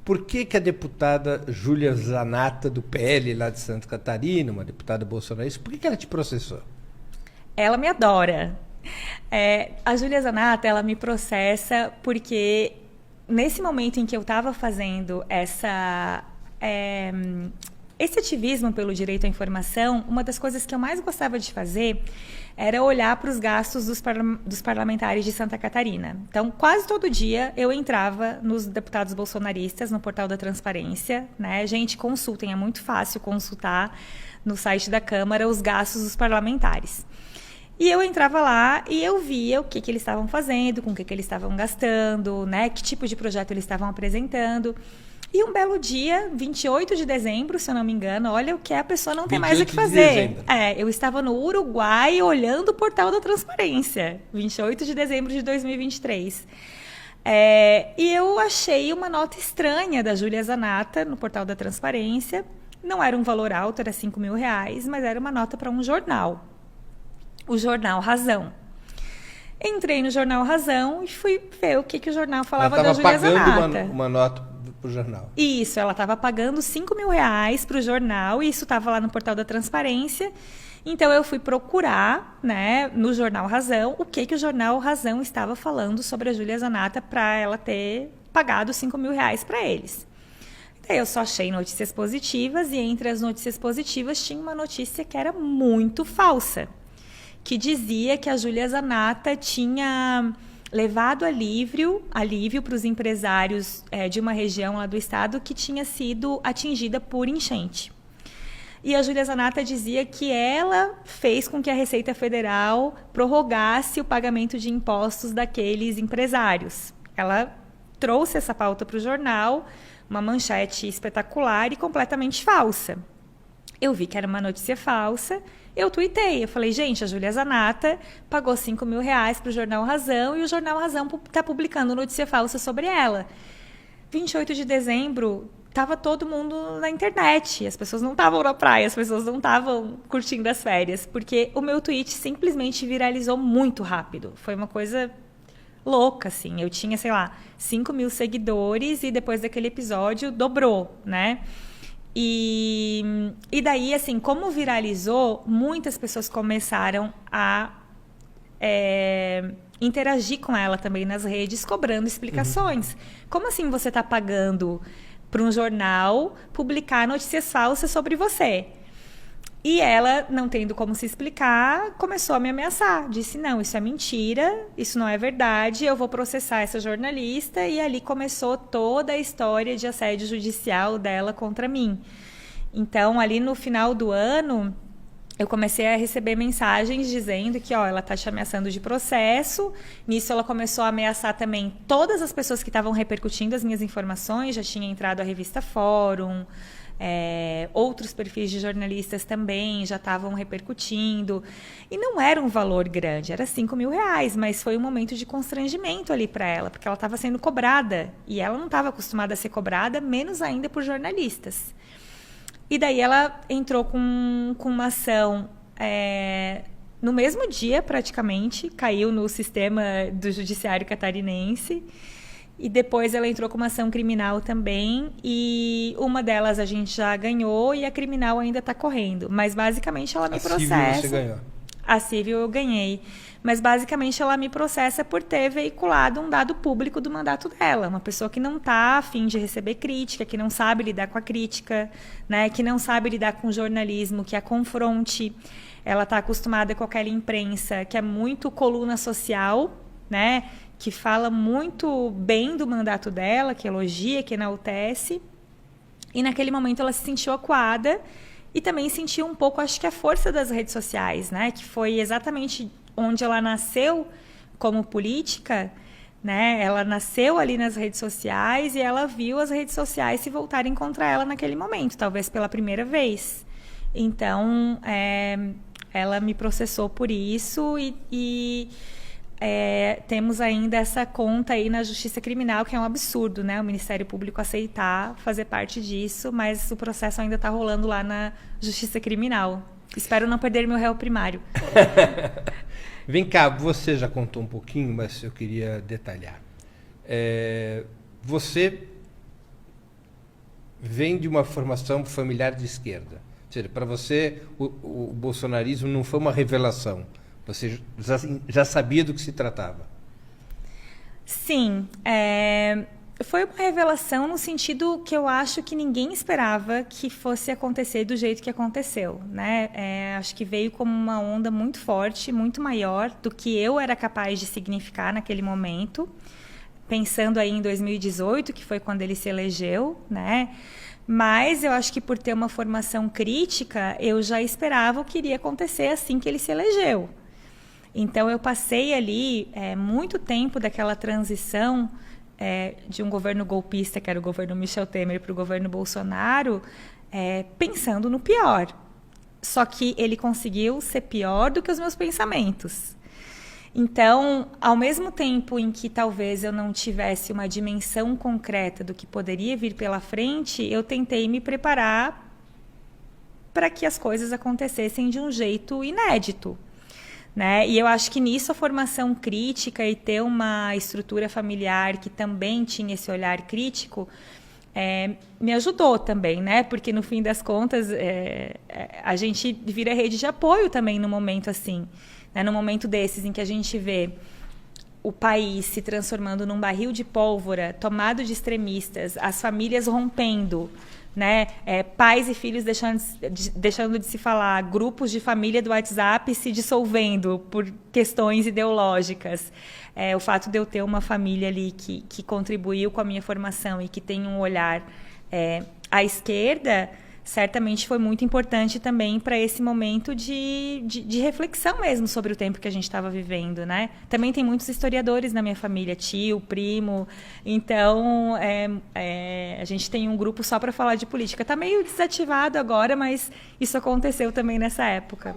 Por que a deputada Júlia Zanatta, do PL lá de Santa Catarina, uma deputada bolsonarista, por que ela te processou? Ela me adora. A Júlia Zanatta, ela me processa porque nesse momento em que eu estava fazendo esse ativismo pelo direito à informação, uma das coisas que eu mais gostava de fazer era olhar para os gastos dos parlamentares de Santa Catarina. Então, quase todo dia eu entrava nos deputados bolsonaristas, no portal da transparência, né? Gente, consultem, é muito fácil consultar no site da Câmara os gastos dos parlamentares. E eu entrava lá e eu via o que eles estavam fazendo, com o que eles estavam gastando, né? Que tipo de projeto eles estavam apresentando. E um belo dia, 28 de dezembro, se eu não me engano, olha o que a pessoa não tem mais o que fazer. Eu estava no Uruguai olhando o portal da transparência, 28 de dezembro de 2023. E eu achei uma nota estranha da Júlia Zanatta no portal da transparência. Não era um valor alto, era R$5.000, mas era uma nota para um jornal. O jornal Razão. Entrei no jornal Razão e fui ver o que o jornal falava da Júlia Zanatta. Ela estava pagando uma nota para o jornal. Isso, ela estava pagando R$5.000 para o jornal e isso estava lá no portal da transparência. Então eu fui procurar, né, no jornal Razão o que o jornal Razão estava falando sobre a Júlia Zanatta para ela ter pagado R$5.000 para eles. Daí eu só achei notícias positivas e entre as notícias positivas tinha uma notícia que era muito falsa, que dizia que a Júlia Zanatta tinha levado alívio para os empresários de uma região lá do estado que tinha sido atingida por enchente. E a Júlia Zanatta dizia que ela fez com que a Receita Federal prorrogasse o pagamento de impostos daqueles empresários. Ela trouxe essa pauta para o jornal, uma manchete espetacular e completamente falsa. Eu vi que era uma notícia falsa, eu tuitei. Eu falei, gente, a Júlia Zanatta pagou R$5.000 para o Jornal Razão e o Jornal Razão está publicando notícia falsa sobre ela. 28 de dezembro, estava todo mundo na internet. As pessoas não estavam na praia, as pessoas não estavam curtindo as férias, porque o meu tweet simplesmente viralizou muito rápido. Foi uma coisa louca, assim. Eu tinha, 5.000 seguidores e depois daquele episódio dobrou, né? E daí, assim, como viralizou, muitas pessoas começaram a interagir com ela também nas redes, cobrando explicações. Como assim você está pagando para um jornal publicar notícias falsas sobre você? E ela, não tendo como se explicar, começou a me ameaçar. Disse, não, isso é mentira, isso não é verdade, eu vou processar essa jornalista. E ali começou toda a história de assédio judicial dela contra mim. Então, ali no final do ano, eu comecei a receber mensagens dizendo que ela está te ameaçando de processo. Nisso, ela começou a ameaçar também todas as pessoas que estavam repercutindo as minhas informações. Já tinha entrado a revista Fórum, outros perfis de jornalistas também já estavam repercutindo. E não era um valor grande, era R$5.000, mas foi um momento de constrangimento ali para ela, porque ela estava sendo cobrada. E ela não estava acostumada a ser cobrada, menos ainda por jornalistas. E daí ela entrou com uma ação no mesmo dia, praticamente, caiu no sistema do judiciário catarinense. E depois ela entrou com uma ação criminal também. E uma delas a gente já ganhou e a criminal ainda está correndo. Mas basicamente ela me processa. A civil você ganhou. A civil eu ganhei. Mas basicamente ela me processa por ter veiculado um dado público do mandato dela. Uma pessoa que não está a fim de receber crítica, que não sabe lidar com a crítica, né? Que não sabe lidar com o jornalismo, que a confronte. Ela está acostumada com aquela imprensa que é muito coluna social, né? Que fala muito bem do mandato dela, que elogia, que enaltece. E naquele momento ela se sentiu acuada e também sentiu um pouco, acho que a força das redes sociais, né? Que foi exatamente onde ela nasceu como política, né? Ela nasceu ali nas redes sociais e ela viu as redes sociais se voltarem contra ela naquele momento, talvez pela primeira vez. Então, ela me processou por isso e temos ainda essa conta aí na Justiça Criminal, que é um absurdo, né? O Ministério Público aceitar fazer parte disso, mas o processo ainda está rolando lá na Justiça Criminal. Espero não perder meu réu primário. Vem cá, você já contou um pouquinho, mas eu queria detalhar. Você vem de uma formação familiar de esquerda. Ou seja, para você, o bolsonarismo não foi uma revelação. Você já sabia do que se tratava. Sim, foi uma revelação no sentido que eu acho que ninguém esperava que fosse acontecer do jeito que aconteceu, né? Acho que veio como uma onda muito forte, muito maior do que eu era capaz de significar naquele momento, pensando aí em 2018, que foi quando ele se elegeu, né? Mas eu acho que por ter uma formação crítica, eu já esperava o que iria acontecer assim que ele se elegeu. Então, eu passei ali muito tempo daquela transição de um governo golpista, que era o governo Michel Temer, para o governo Bolsonaro, pensando no pior. Só que ele conseguiu ser pior do que os meus pensamentos. Então, ao mesmo tempo em que talvez eu não tivesse uma dimensão concreta do que poderia vir pela frente, eu tentei me preparar para que as coisas acontecessem de um jeito inédito. Né? E eu acho que nisso a formação crítica e ter uma estrutura familiar que também tinha esse olhar crítico me ajudou também, né? Porque no fim das contas a gente vira rede de apoio também no momento assim, né? No momento desses em que a gente vê o país se transformando num barril de pólvora, tomado de extremistas, as famílias rompendo, né? Pais e filhos deixando de se falar, grupos de família do WhatsApp se dissolvendo por questões ideológicas. O fato de eu ter uma família ali que contribuiu com a minha formação e que tem um olhar à esquerda, certamente foi muito importante também para esse momento de reflexão mesmo sobre o tempo que a gente estava vivendo, né? Também tem muitos historiadores na minha família, tio, primo, então a gente tem um grupo só para falar de política. Está meio desativado agora, mas isso aconteceu também nessa época.